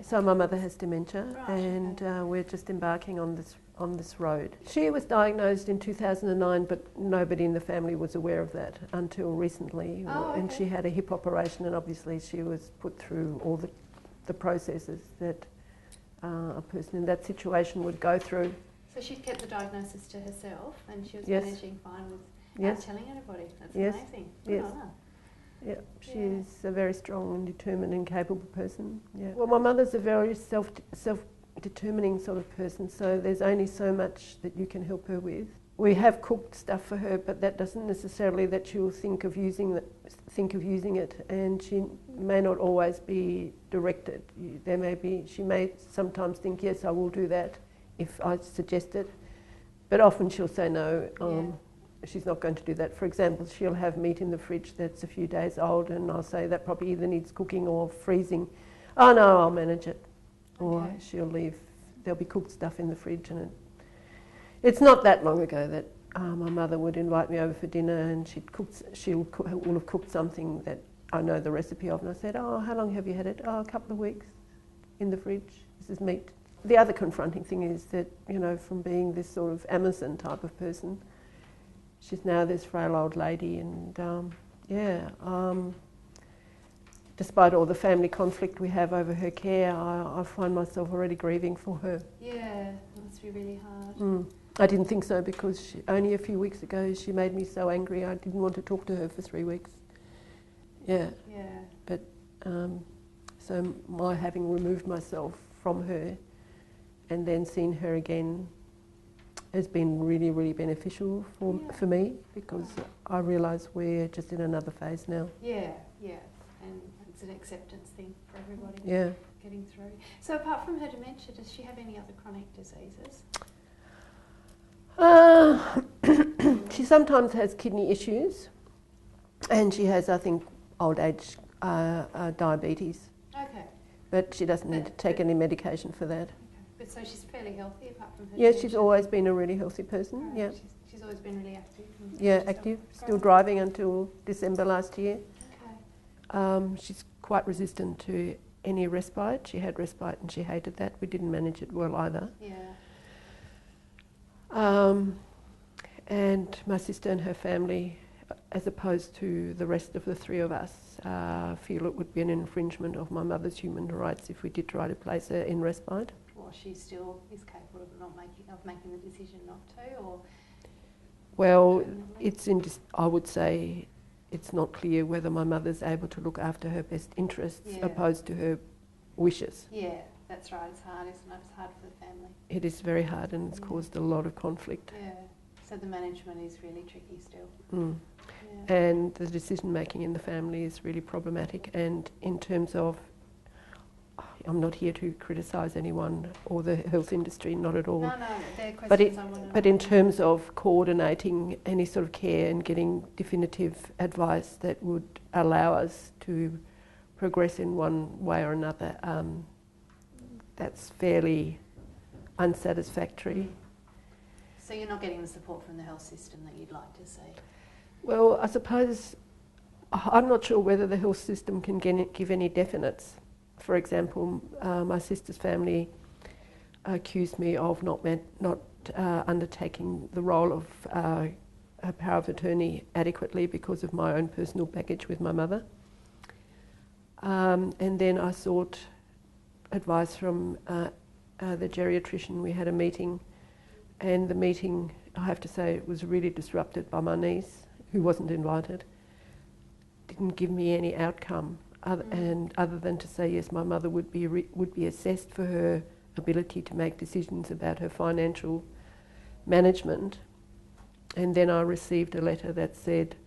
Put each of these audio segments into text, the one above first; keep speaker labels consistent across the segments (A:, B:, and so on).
A: So my mother has dementia,
B: Right,
A: and
B: okay.
A: we're just embarking on this road. She was diagnosed in 2009, but nobody in the family was aware of that until recently.
B: Oh, okay.
A: And she had a hip operation, and obviously she was put through all the processes that a person in that situation would go through.
B: So she kept the diagnosis to herself, and she was
A: Yes.
B: managing fine without
A: Yes.
B: telling anybody. That's
A: Yes.
B: amazing. Good
A: Yes.
B: on her.
A: Yeah, she's a very strong and determined and capable person. Yeah. Well, my mother's a very self-determining sort of person, so there's only so much that you can help her with. We have cooked stuff for her, but that doesn't necessarily that she'll think of using it, and she may not always be directed. She may sometimes think, yes, I will do that if I suggest it, but often she'll say no. She's not going to do that. For example, she'll have meat in the fridge that's a few days old, and I'll say that probably either needs cooking or freezing. Oh no, I'll manage it. Or she'll leave, there'll be cooked stuff in the fridge, and it's not that long ago that my mother would invite me over for dinner, and will have cooked something that I know the recipe of, and I said, oh, how long have you had it? Oh, a couple of weeks in the fridge. This is meat. The other confronting thing is that, you know, from being this sort of Amazon type of person, she's now this frail old lady, and despite all the family conflict we have over her care, I find myself already grieving for her.
B: Yeah, that must be really hard.
A: I didn't think so, because only a few weeks ago she made me so angry I didn't want to talk to her for 3 weeks. Yeah. Yeah. But so my having removed myself from her and then seen her again has been really, really beneficial for me, because I realise we're just in another phase now. Yeah, yeah, and it's an acceptance thing for everybody. Yeah. Getting through.
B: So apart from her dementia, does she have any other chronic diseases?
A: She sometimes has kidney issues, and she has, I think, old age diabetes. Okay. But she doesn't need to take any medication for that.
B: But so she's fairly healthy apart from her
A: dementia? She's always been a really healthy person, yeah.
B: She's always been really active?
A: Yeah, active. Still driving until December last year. Okay. She's quite resistant to any respite. She had respite and she hated that. We didn't manage it well either. Yeah. And my sister and her family, as opposed to the rest of the three of us, feel it would be an infringement of my mother's human rights if we did try to place her in respite.
B: Or she still is capable of making the decision not to, or?
A: Well, I would say it's not clear whether my mother's able to look after her best interests opposed to her wishes. Yeah, that's right. It's hard, isn't it? It's hard for the family. It is very hard, and it's caused a lot of conflict. Yeah.
B: So the management is really tricky still.
A: Yeah. And the decision making in the family is really problematic, and in terms of, I'm not here to criticise anyone or the health industry, not at all.
B: No, they're questions I want to know.
A: But in terms of coordinating any sort of care and getting definitive advice that would allow us to progress in one way or another, that's fairly unsatisfactory.
B: So you're not getting the support from the health system that you'd like to see?
A: Well, I suppose I'm not sure whether the health system can give any definites. For example, my sister's family accused me of not undertaking the role of a power of attorney adequately because of my own personal baggage with my mother. And then I sought advice from the geriatrician. We had a meeting, and the meeting, I have to say, was really disrupted by my niece, who wasn't invited. Didn't give me any outcome. Other than to say, yes, my mother would be assessed for her ability to make decisions about her financial management. And then I received a letter that said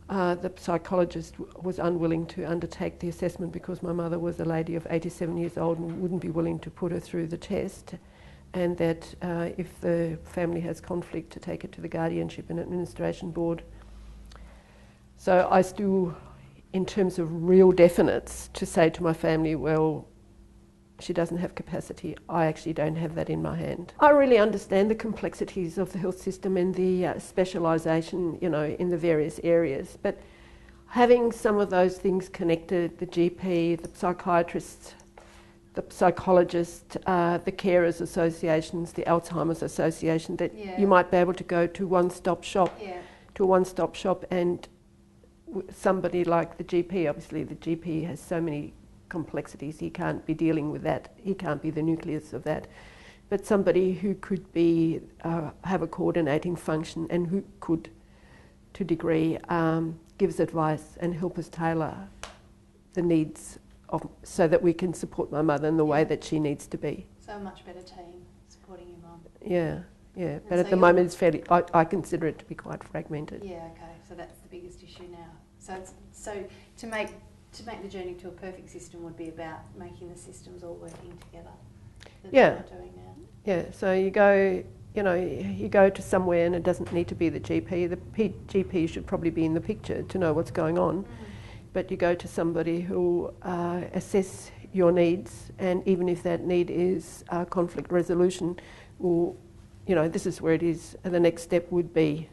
A: the psychologist was unwilling to undertake the assessment because my mother was a lady of 87 years old and wouldn't be willing to put her through the test, and that if the family has conflict, to take it to the Guardianship and Administration Board. So I still, in terms of real definites, to say to my family, well, she doesn't have capacity, I actually don't have that in my hand. I really understand the complexities of the health system and the specialisation, you know, in the various areas, but having some of those things connected, the GP, the psychiatrist, the psychologist, the carers associations, the Alzheimer's Association, that you might be able to go to one-stop shop, and somebody like the GP. Obviously the GP has so many complexities, he can't be dealing with that, he can't be the nucleus of that. But somebody who could be, have a coordinating function and who could, to a degree, gives advice and help us tailor the needs so that we can support my mother in the way that she needs to be.
B: So a much better team supporting your mum.
A: Yeah. But
B: so
A: at the moment it's fairly, I consider it to be quite fragmented.
B: Yeah, okay. So that's the biggest issue now. So to make the journey to a perfect system would be about making the systems all working together. That's what you're doing now.
A: Yeah, so you go to somewhere and it doesn't need to be the GP. The GP should probably be in the picture to know what's going on. But you go to somebody who will assess your needs, and even if that need is conflict resolution, will, this is where it is, and the next step would be